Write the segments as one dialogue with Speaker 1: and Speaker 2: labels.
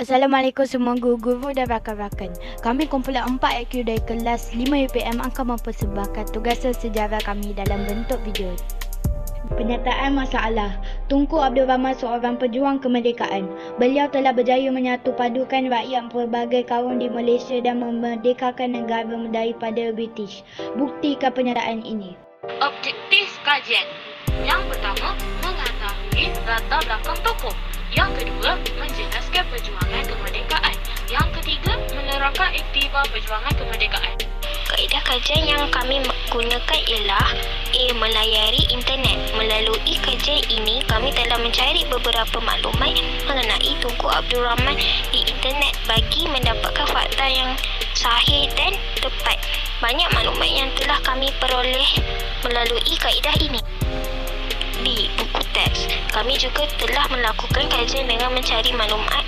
Speaker 1: Assalamualaikum semua guru-guru dan rakan-rakan. Kami kumpulan 4 IQ dari kelas 5 UPM akan mempersembahkan tugasan sejarah kami dalam bentuk video. Penyataan masalah. Tunku Abdul Rahman seorang pejuang kemerdekaan. Beliau telah berjaya menyatu padukan rakyat pelbagai kaum di Malaysia dan memerdekakan negara daripada British. Buktikan pernyataan ini.
Speaker 2: Objektif kajian. Yang pertama, mengetahui latar belakang tokoh. Yang kedua, menjelaskan perjuangan kemerdekaan. Yang ketiga, menerangkan iktibar perjuangan kemerdekaan.
Speaker 3: Kaedah kajian yang kami gunakan ialah A. Melayari internet. Melalui kajian ini, kami telah mencari beberapa maklumat mengenai Tunku Abdul Rahman di internet bagi mendapatkan fakta yang sahih dan tepat. Banyak maklumat yang telah kami peroleh melalui kaedah ini. B. Buku teks. Kami juga telah melakukan kajian dengan mencari maklumat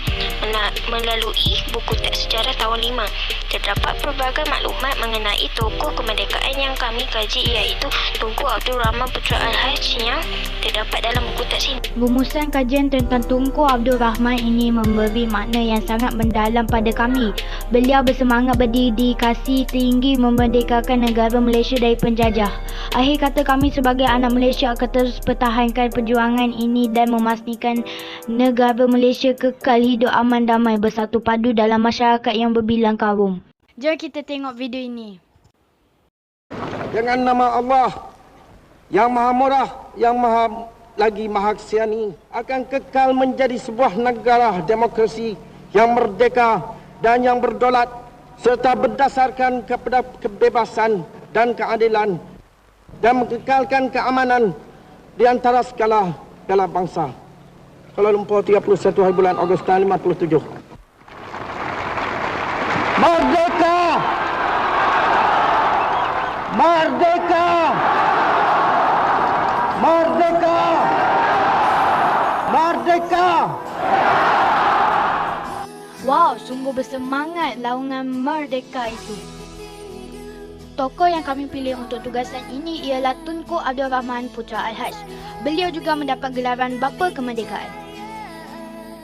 Speaker 3: melalui buku teks sejarah tahun 5. Terdapat pelbagai maklumat mengenai tokoh kemerdekaan yang kami kaji iaitu Tunku Abdul Rahman Putra Al-Haj yang terdapat dalam buku teks ini.
Speaker 1: Rumusan kajian tentang Tunku Abdul Rahman ini memberi makna yang sangat mendalam pada kami. Beliau bersemangat berdedikasi tinggi memerdekakan negara Malaysia dari penjajah. Akhir kata, kami sebagai anak Malaysia akan terus pertahankan perjuangan ini dan memastikan negara Malaysia kekal hidup aman damai bersatu padu dalam masyarakat yang berbilang kaum. Jom kita tengok video ini.
Speaker 4: Dengan nama Allah yang Maha Murah, yang Maha Kasiani, akan kekal menjadi sebuah negara demokrasi yang merdeka dan yang berdaulat serta berdasarkan kepada kebebasan dan keadilan dan mengekalkan keamanan di antara segala bela bangsa. Kuala Lumpur, 31 hari bulan Ogos tahun 57. Merdeka! Merdeka! Merdeka! Merdeka!
Speaker 1: Wow, sungguh bersemangat laungan merdeka itu. Tokoh yang kami pilih untuk tugasan ini ialah Tunku Abdul Rahman Putra Al-Haj. Beliau juga mendapat gelaran Bapa Kemerdekaan.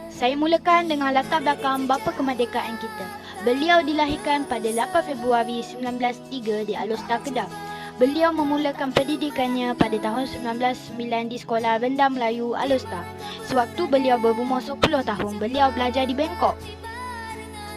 Speaker 1: Saya mulakan dengan latar belakang Bapa Kemerdekaan kita. Beliau dilahirkan pada 8 Februari 1903 di Alor-Star, Kedah. Beliau memulakan pendidikannya pada tahun 1909 di Sekolah Rendah Melayu Alor-Star. Sewaktu beliau berumur 10 tahun, beliau belajar di Bangkok.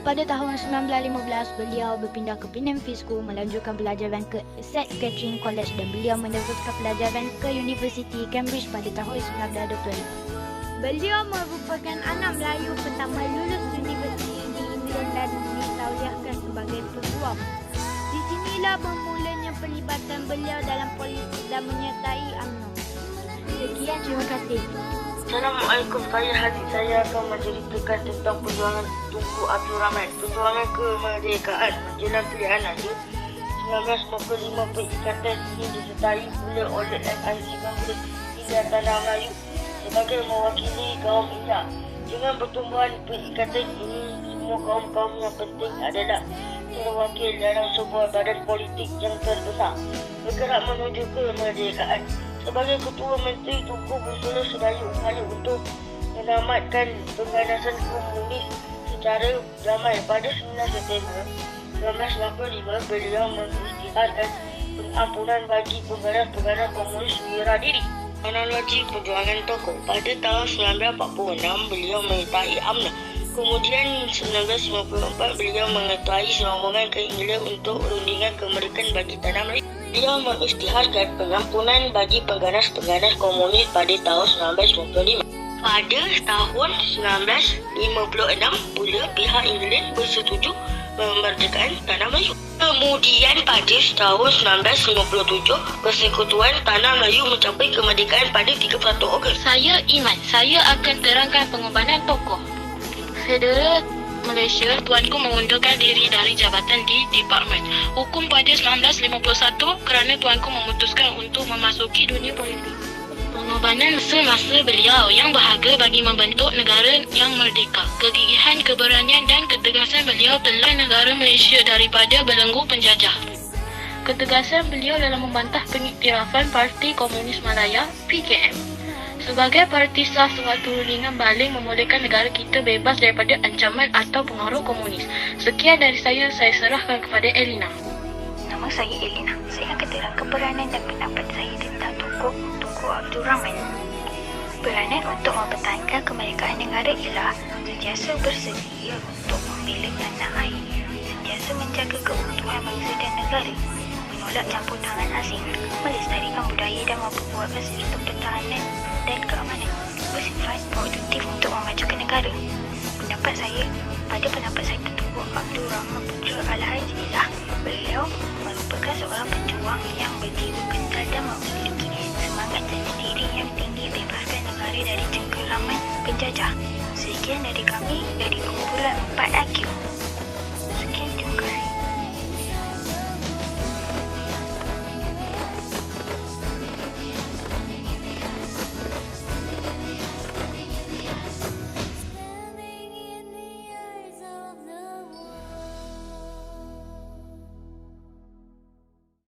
Speaker 1: Pada tahun 1915, beliau berpindah ke Penang Free School melanjutkan pelajaran ke St. Catherine College dan beliau meneruskan pelajaran ke Universiti Cambridge pada tahun 1925. Beliau merupakan anak Melayu pertama lulus universiti di England dan ditauliahkan sebagai peguam. Di sinilah bermulanya pelibatan beliau dalam politik dan menyertai UMNO. Sekian, terima kasih.
Speaker 5: Assalamualaikum, saya akan menceritakan tentang perjuangan Tunku Abdul Rahman. Perjuangan kemerdekaan menjelang pilihan raya 1945, perikatan ini disertai pula oleh MIC Congress hingga Tanah Melayu sebagai mewakili kaum India. Dengan pertumbuhan perikatan ini, semua kaum-kaum yang penting adalah terwakil dalam sebuah badan politik yang terbesar bergerak menuju kemerdekaan. Sebagai Ketua Menteri, Tunku bersama sedaya upaya untuk menamatkan pengganasan komunis secara damai. Pada 9 September 1985, beliau mengisytiharkan pengampunan bagi pengganas-pengganas komunis wira diri. Analogi perjuangan tokoh. Pada tahun 1946, beliau menyertai UMNO. Kemudian 1954, beliau mengetahui serombongan ke Inggeris untuk rundingan kemerdekaan bagi tanah Melayu. Beliau mengisytiharkan pengampunan bagi pengganas-pengganas komunis pada tahun 1955. Pada tahun 1956, pula pihak Inggeris bersetuju memerdekakan tanah Melayu. Kemudian pada tahun 1957, Persekutuan Tanah Melayu mencapai kemerdekaan pada 31 Ogos.
Speaker 2: Saya Iman. Saya akan terangkan pengorbanan tokoh. Federal Malaysia, tuanku mengundurkan diri dari jabatan di Departemen Hukum pada 1951 kerana tuanku memutuskan untuk memasuki dunia politik. Pengorbanan semasa beliau yang berharga bagi membentuk negara yang merdeka. Kegigihan, keberanian dan ketegasan beliau telah negara Malaysia daripada belenggu penjajah. Ketegasan beliau dalam membantah pengiktirafan Parti Komunis Malaya (PKM). Sebagai parti sah, suatu rundingan balik membolehkan negara kita bebas daripada ancaman atau pengaruh komunis. Sekian dari saya serahkan kepada Elina.
Speaker 3: Nama saya Elina. Saya akan terangkan peranan dan pendapat saya tentang Tunku Abdul Rahman. Peranan untuk mempertahankan kemerdekaan negara ialah sentiasa bersedia untuk membela tanah air, sentiasa menjaga keutuhan bangsa dan negara, menolak campur tangan asing, melestarikan budaya dan memperkuatkan sistem pertahanan dan keamanan, bersifat produktif untuk memajukan negara. Pendapat saya Tunku Abdul Rahman Putra Al-Haj ialah beliau merupakan seorang pejuang yang berjiwa kental dan memiliki semangat tersendiri yang tinggi bebaskan negara dari cengkeraman penjajah. Sekian dari kami dari kumpulan 4 Aki.